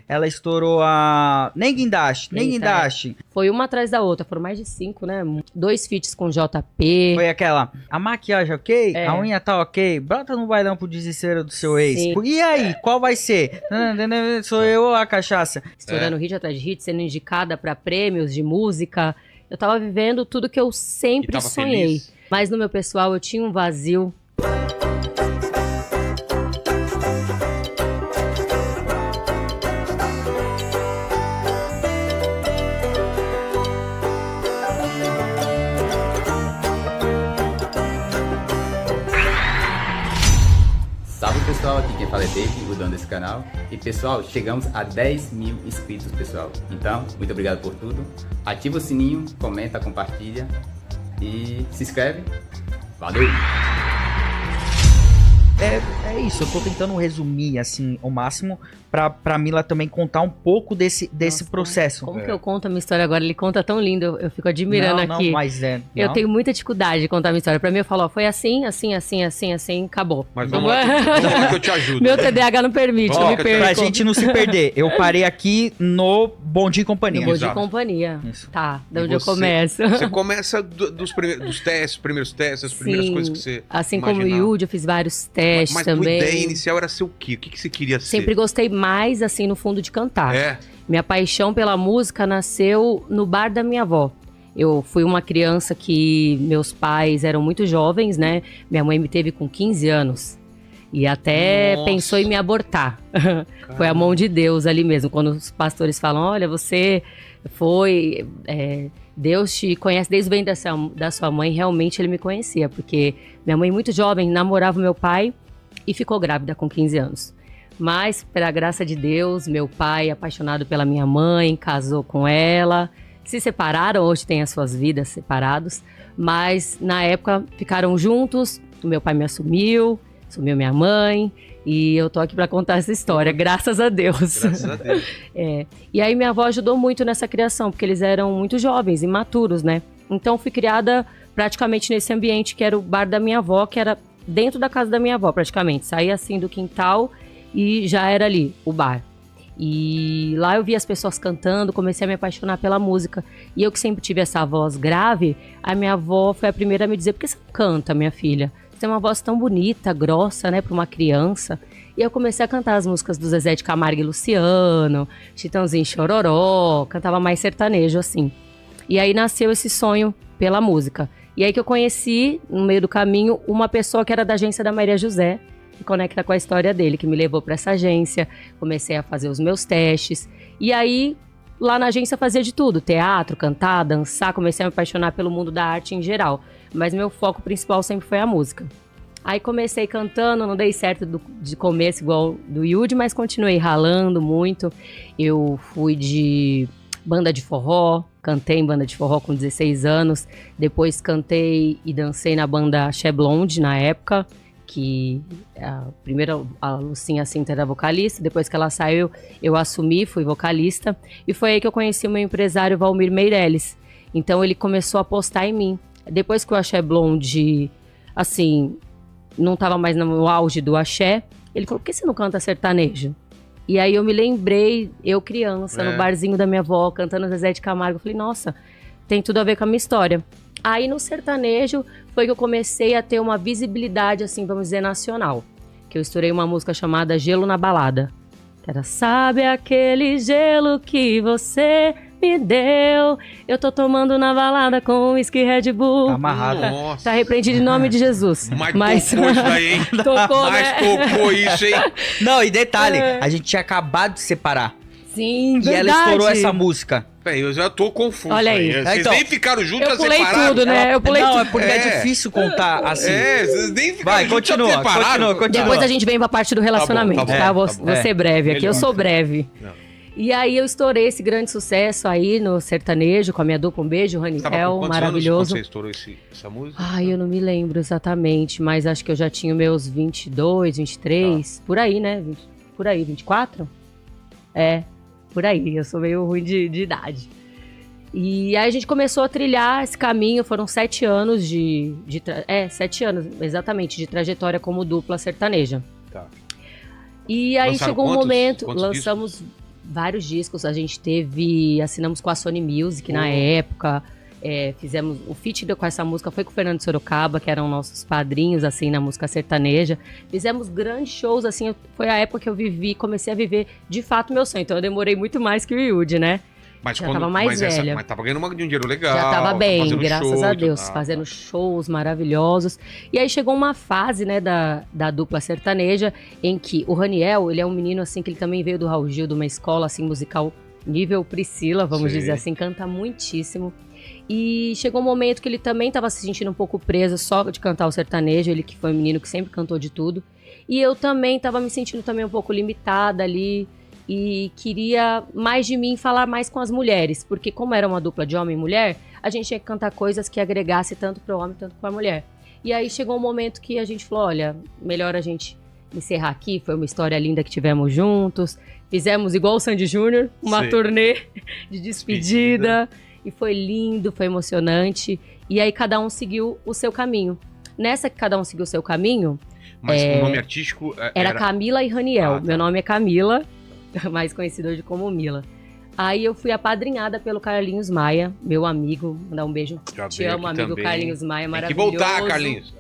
ela estourou a Nem Guindaste, Nem Eita, Guindaste. Foi uma atrás da outra, foram mais de 5, né? 2 feats com JP. Foi aquela, a maquiagem ok, É. a unha tá ok, brota no bailão pro desespero do seu ex. Sim. E aí, qual vai ser? Sou eu ou a cachaça? Estourando hit atrás de hit, sendo indicada pra prêmios de música. Eu tava vivendo tudo que eu sempre E tava sonhei. feliz? Mas no meu pessoal eu tinha um vazio. Salve pessoal, aqui quem fala é David, o dono desse canal. E pessoal, chegamos a 10 mil inscritos, pessoal. Então, muito obrigado por tudo. Ativa o sininho, comenta, compartilha e se inscreve. Valeu! É isso, eu tô tentando resumir, assim, ao máximo, pra Mila também contar um pouco desse Nossa, processo. Como que eu conto a minha história agora? Ele conta tão lindo, eu fico admirando não, aqui. Não, mas Eu não. tenho muita dificuldade de contar a minha história. Pra mim, eu falo, ó, foi assim, assim, assim, assim, assim, acabou. Mas vamos lá que eu te ajudo. Meu TDAH não permite, Ó, eu me pra perco. Pra gente não se perder, eu parei aqui no Bom Dia e Companhia. No Bom Dia e Exato. Companhia. Isso. Tá, de E onde eu você- começo. Você começa dos primeiros testes, as primeiras Sim, coisas que você assim como o imaginava. Yudi, eu fiz vários testes Mas tua também. ideia inicial era ser o quê? O que você queria ser? Sempre gostei mais, assim, no fundo, de cantar. É? Minha paixão pela música nasceu no bar da minha avó. Eu fui uma criança que meus pais eram muito jovens, né? Minha mãe me teve com 15 anos. E até Nossa. pensou em me abortar. Foi a mão de Deus ali mesmo. Quando os pastores falam, olha, você foi... Deus te conhece desde o ventre da sua mãe. Realmente ele me conhecia. Porque minha mãe, muito jovem, namorava meu pai e ficou grávida com 15 anos. Mas, pela graça de Deus, meu pai, apaixonado pela minha mãe, casou com ela. Se separaram, hoje têm as suas vidas separados. Mas, na época, ficaram juntos. O meu pai me assumiu minha mãe. E eu tô aqui pra contar essa história, graças a Deus. Graças a Deus. E aí, minha avó ajudou muito nessa criação, porque eles eram muito jovens, imaturos, né? Então, fui criada praticamente nesse ambiente que era o bar da minha avó, que era dentro da casa da minha avó, praticamente. Saía assim do quintal e já era ali, o bar. E lá eu via as pessoas cantando, comecei a me apaixonar pela música. E eu que sempre tive essa voz grave, a minha avó foi a primeira a me dizer, por que você não canta, minha filha? Você tem uma voz tão bonita, grossa, né, pra uma criança. E eu comecei a cantar as músicas do Zezé de Camargo e Luciano, Chitãozinho e Chororó, cantava mais sertanejo, assim. E aí nasceu esse sonho pela música. E aí que eu conheci, no meio do caminho, uma pessoa que era da agência da Maria José, que conecta com a história dele, que me levou para essa agência. Comecei a fazer os meus testes. E aí, lá na agência, fazia de tudo. Teatro, cantar, dançar. Comecei a me apaixonar pelo mundo da arte em geral. Mas meu foco principal sempre foi a música. Aí comecei cantando, não dei certo de começo igual do Yudi, mas continuei ralando muito. Eu fui de banda de forró, cantei em banda de forró com 16 anos. Depois cantei e dancei na banda Axé Blonde, na época, que primeiro a Lucinha Cinta era vocalista, depois que ela saiu eu assumi, fui vocalista, e foi aí que eu conheci o meu empresário Valmir Meirelles. Então ele começou a apostar em mim. Depois que o Axé Blonde, assim, não estava mais no auge do axé, ele falou, por que você não canta sertanejo? E aí eu me lembrei, eu criança, no barzinho da minha avó, cantando Zezé de Camargo, eu falei, nossa, tem tudo a ver com a minha história. Aí no sertanejo foi que eu comecei a ter uma visibilidade, assim, vamos dizer, nacional. Que eu estourei uma música chamada Gelo na Balada. Que era, sabe aquele gelo que você me deu? Eu tô tomando na balada com whisky Red Bull. Tá amarrado. Nossa. Tá repreendido em nome de Jesus. Mas tocou isso daí, hein? Tocou, Mas né? tocou isso, hein? Não, e detalhe, a gente tinha acabado de separar. Sim, E verdade. ela estourou essa música. Peraí, eu já tô confuso. Olha aí. Vocês Então, nem ficaram juntos, Eu pulei separaram? tudo, né? Eu pulei Não, tudo. é porque é É. difícil contar assim. Vocês nem ficaram Vai, juntos, já continua, separaram? continua. Depois a gente vem pra parte do relacionamento, Tá bom, tá? Vou, tá bom. vou ser breve aqui, Melhor. eu sou breve. Não. E aí eu estourei esse grande sucesso aí no sertanejo com a minha dupla. Um beijo, Tava com Raniel, quantos maravilhoso. anos quando você estourou essa música? Ai, eu não me lembro exatamente, mas acho que eu já tinha meus 22, 23, por aí, né? Por aí, 24? É, por aí, eu sou meio ruim de idade. E aí a gente começou a trilhar esse caminho, foram 7 anos 7 anos, exatamente, de trajetória como dupla sertaneja. Tá. E aí Lançaram chegou um quantos- momento, quantos lançamos vários discos. A gente assinamos com a Sony Music na época. Fizemos o feat com essa música foi com o Fernando Sorocaba, que eram nossos padrinhos, assim, na música sertaneja. Fizemos grandes shows, assim, foi a época que eu comecei a viver, de fato, meu sonho. Então eu demorei muito mais que o Yudi, né? Mas já tava mais velha. Mas tava ganhando um dinheiro legal. Já tava bem, fazendo graças show, a Deus, fazendo shows maravilhosos. E aí chegou uma fase, né, da dupla sertaneja, em que o Raniel, ele é um menino, assim, que ele também veio do Raul Gil, de uma escola, assim, musical nível Priscila, vamos dizer assim, canta muitíssimo. E chegou um momento que ele também estava se sentindo um pouco preso só de cantar o sertanejo, ele que foi um menino que sempre cantou de tudo. E eu também estava me sentindo também um pouco limitada ali e queria mais de mim, falar mais com as mulheres, porque como era uma dupla de homem e mulher, a gente tinha que cantar coisas que agregasse tanto para o homem, tanto para a mulher. E aí chegou um momento que a gente falou, olha, melhor a gente encerrar aqui, foi uma história linda que tivemos juntos, fizemos igual o Sandy Júnior, uma turnê de despedida. E foi lindo, foi emocionante. E aí cada um seguiu o seu caminho. Nessa que cada um seguiu o seu caminho... Mas o nome artístico era Camila e Raniel. Ah, tá. Meu nome é Camila, mais conhecido hoje como Mila. Aí eu fui apadrinhada pelo Carlinhos Maia, meu amigo. Mandar um beijo. Te amo, amigo também. Carlinhos Maia, maravilhoso. Tem que voltar, Carlinhos.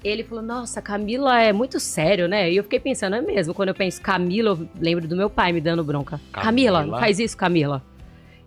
Ele falou, nossa, Camila é muito sério, né? E eu fiquei pensando, é mesmo. Quando eu penso Camila, eu lembro do meu pai me dando bronca. Camila, não faz isso, Camila.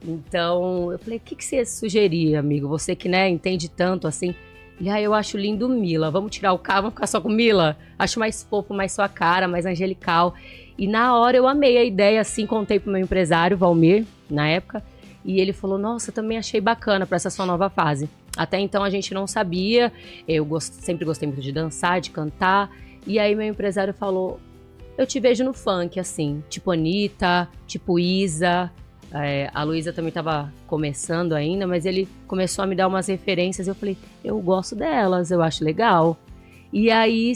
Então, eu falei, o que você sugeria, amigo? Você que, né, entende tanto, assim. Ele, eu acho lindo Mila. Vamos tirar o K, vamos ficar só com Mila? Acho mais fofo, mais sua cara, mais angelical. E na hora eu amei a ideia, assim, contei pro meu empresário, Valmir, na época. E ele falou, nossa, também achei bacana pra essa sua nova fase. Até então a gente não sabia. Eu sempre gostei muito de dançar, de cantar. E aí meu empresário falou, eu te vejo no funk, assim. Tipo Anitta, tipo Isa... a Luísa também estava começando ainda, mas ele começou a me dar umas referências e eu falei, eu gosto delas, eu acho legal. E aí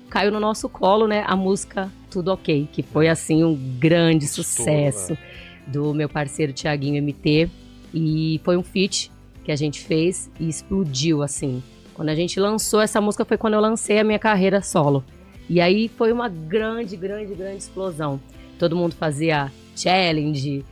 caiu no nosso colo, né, a música Tudo Ok, que foi assim um grande sucesso do meu parceiro Thiaguinho MT. E foi um feat que a gente fez e explodiu, assim. Quando a gente lançou essa música foi quando eu lancei a minha carreira solo. E aí foi uma grande, grande, grande explosão. Todo mundo fazia challenge,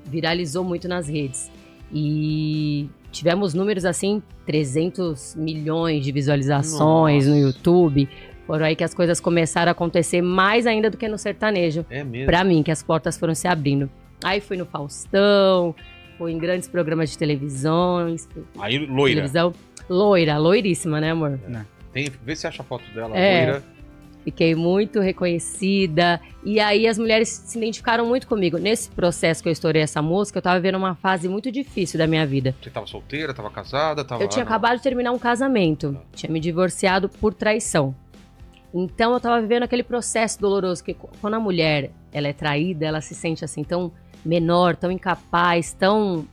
viralizou muito nas redes e tivemos números assim, 300 milhões de visualizações no YouTube. Foram aí que as coisas começaram a acontecer mais ainda do que no sertanejo. É mesmo? Pra mim, que as portas foram se abrindo. Aí fui no Faustão, fui em grandes programas de televisões. Aí loira. Televisão. Loiríssima, né, amor? Vê se acha a foto dela, loira. Fiquei muito reconhecida. E aí as mulheres se identificaram muito comigo. Nesse processo que eu estourei essa música, eu tava vivendo uma fase muito difícil da minha vida. Você tava solteira, tava casada? Eu tinha acabado de terminar um casamento. Tinha me divorciado por traição. Então eu tava vivendo aquele processo doloroso, que quando a mulher ela é traída, ela se sente assim tão menor, tão incapaz,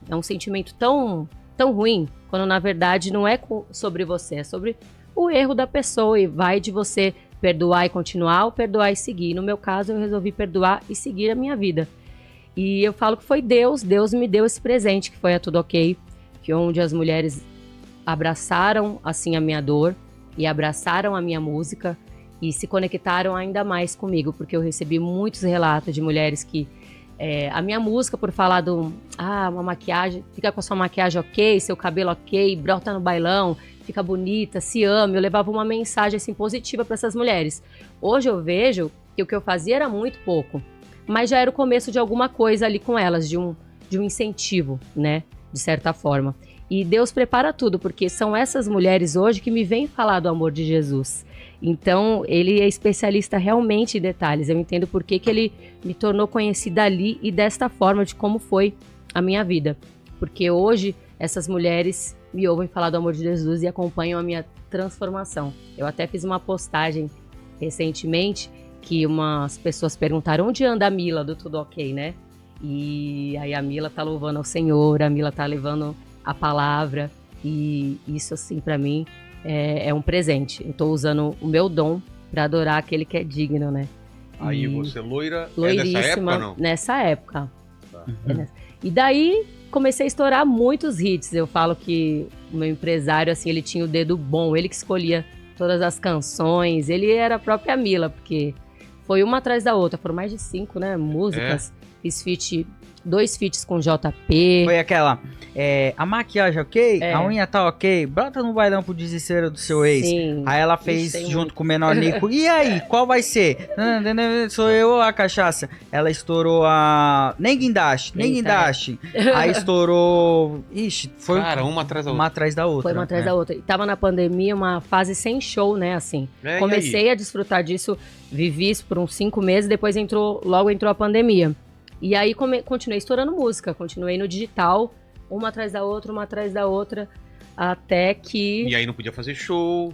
é um sentimento tão ruim, quando na verdade não é sobre você, é sobre o erro da pessoa e vai de você perdoar e continuar ou perdoar e seguir. No meu caso, eu resolvi perdoar e seguir a minha vida. E eu falo que foi Deus me deu esse presente, que foi a Tudo Ok, que onde as mulheres abraçaram, assim, a minha dor e abraçaram a minha música e se conectaram ainda mais comigo, porque eu recebi muitos relatos de mulheres que a minha música, por falar uma maquiagem, fica com a sua maquiagem ok, seu cabelo ok, brota no bailão, fica bonita, se ama. Eu levava uma mensagem assim positiva para essas mulheres. Hoje eu vejo que o que eu fazia era muito pouco, mas já era o começo de alguma coisa ali com elas, de um incentivo, né, de certa forma. E Deus prepara tudo, porque são essas mulheres hoje que me vêm falar do amor de Jesus. Então, ele é especialista realmente em detalhes. Eu entendo por que ele me tornou conhecida ali e desta forma, de como foi a minha vida. Porque hoje, essas mulheres me ouvem falar do amor de Jesus e acompanham a minha transformação. Eu até fiz uma postagem recentemente que umas pessoas perguntaram onde anda a Mila do Tudo Ok, né? E aí a Mila tá louvando ao Senhor, a Mila tá levando a palavra e isso, assim, pra mim é um presente. Eu tô usando o meu dom pra adorar aquele que é digno, né? Aí você loira, loiríssima, nessa época, não? Nessa época. Tá. E daí comecei a estourar muitos hits. Eu falo que o meu empresário, assim, ele tinha o dedo bom, ele que escolhia todas as canções, ele era a própria Mila, porque Foi uma atrás da outra. Foram mais de 5, né? Músicas. Fiz 2 feats com JP. Foi aquela, a maquiagem ok, É. a unha tá ok, brota no bailão pro desespero do seu ex. Sim. Aí ela fez Gostei junto muito. com o menor Nico. E aí, qual vai ser? Sou eu ou a cachaça? Ela estourou a... Nem guindaste, nem Eita, guindaste. Aí estourou... Ixi, foi Cara, uma atrás da uma outra. atrás da outra. Foi uma atrás né? da outra. E tava na pandemia, uma fase sem show, né, assim. É, e Comecei a desfrutar disso, vivi isso por uns 5 meses, depois logo entrou a pandemia. E aí continuei estourando música, continuei no digital, uma atrás da outra, até que... E aí não podia fazer show.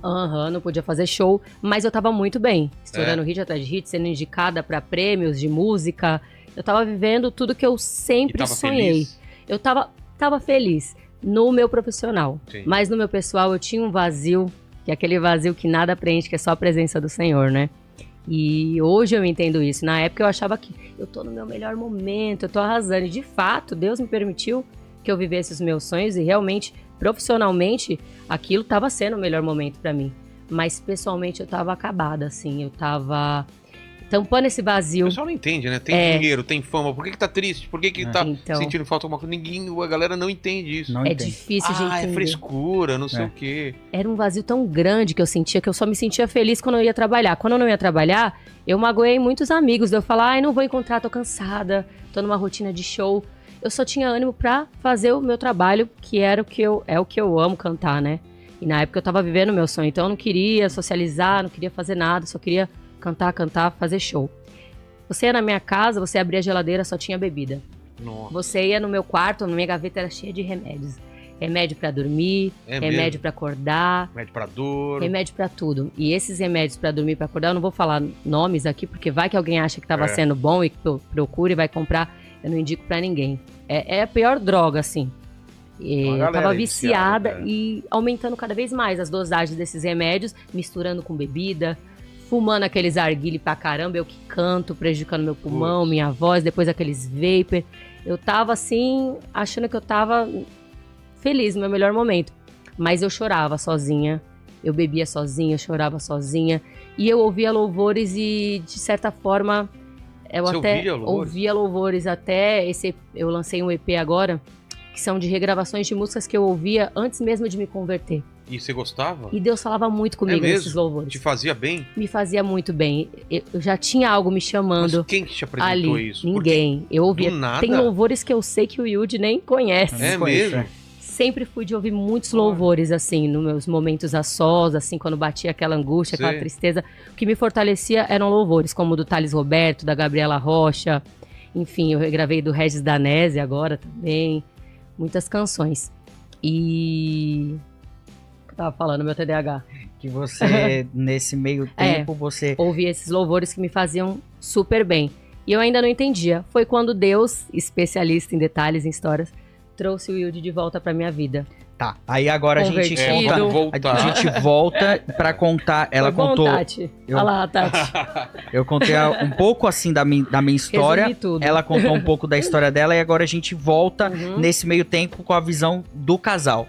Não podia fazer show, mas eu tava muito bem, estourando hit atrás de hit, sendo indicada pra prêmios de música. Eu tava vivendo tudo que eu E sempre tava sonhei. feliz. Eu tava feliz no meu profissional, Sim. mas no meu pessoal eu tinha um vazio, que é aquele vazio que nada preenche, que é só a presença do Senhor, né? E hoje eu entendo isso. Na época eu achava que eu tô no meu melhor momento, eu tô arrasando. E de fato, Deus me permitiu que eu vivesse os meus sonhos e realmente, profissionalmente, aquilo tava sendo o melhor momento pra mim. Mas pessoalmente eu tava acabada, assim, eu tava tampando esse O vazio. pessoal não entende, né? Tem dinheiro, tem fama. Por que tá triste? Por que tá Então. sentindo falta de alguma coisa? A galera não entende isso. Não É entendo. difícil de É entender. frescura, não sei É. o quê. Era um vazio tão grande que eu sentia que eu só me sentia feliz quando eu ia trabalhar. Quando eu não ia trabalhar, eu magoei muitos amigos. Eu falava, ai, não vou encontrar, tô cansada, tô numa rotina de show. Eu só tinha ânimo pra fazer o meu trabalho, que era o que eu amo cantar, né? E na época eu tava vivendo o meu sonho, então eu não queria socializar, não queria fazer nada, só queria cantar, fazer show. Você ia na minha casa, você abria a geladeira, só tinha bebida. Nossa. Você ia no meu quarto, na minha gaveta era cheia de remédios. Remédio pra dormir, É remédio mesmo? pra acordar, Remédio pra dor. remédio pra tudo. E esses remédios pra dormir, pra acordar, eu não vou falar nomes aqui, porque vai que alguém acha que tava sendo bom e que procura e vai comprar. Eu não indico pra ninguém. É a pior droga, assim. Uma Eu galera tava aí viciada viciada, e aumentando cada vez mais as dosagens desses remédios, misturando com bebida, fumando aqueles arguile pra caramba, eu que canto, prejudicando meu pulmão, minha voz, depois aqueles vapor. Eu tava assim, achando que eu tava feliz no meu melhor momento. Mas eu chorava sozinha, eu bebia sozinha, eu chorava sozinha. E eu ouvia louvores e, de certa forma, eu Você até ouvia louvores? ouvia louvores até eu lancei um EP agora, que são de regravações de músicas que eu ouvia antes mesmo de me converter. E você gostava? E Deus falava muito comigo mesmo? nesses louvores. Te fazia bem? Me fazia muito bem. Eu já tinha algo me Mas chamando quem que te apresentou ali. isso? Ninguém. Eu ouvia. do nada? Tem louvores que eu sei que o Yudi nem conhece. É Não conheço, mesmo? é. Sempre fui de ouvir muitos louvores, assim, nos meus momentos a sós, assim, quando batia aquela angústia, aquela Sei. tristeza. O que me fortalecia eram louvores, como o do Thales Roberto, da Gabriela Rocha. Enfim, eu regravei do Regis Danese agora também. Muitas canções. E... O que eu tava falando, meu TDAH? Que você, nesse meio tempo, você... Ouvi esses louvores que me faziam super bem. E eu ainda não entendia. Foi quando Deus, especialista em detalhes, em histórias, trouxe o Yudi de volta pra minha vida. Tá, aí agora a gente Convertido. conta... Vamos voltar. A gente volta pra contar... Ela Foi bom, contou... Tati. eu- Olha lá, Tati. Eu contei um pouco, assim, da minha história. Resumi tudo. Ela contou um pouco da história dela e agora a gente volta Uhum. nesse meio tempo com a visão do casal.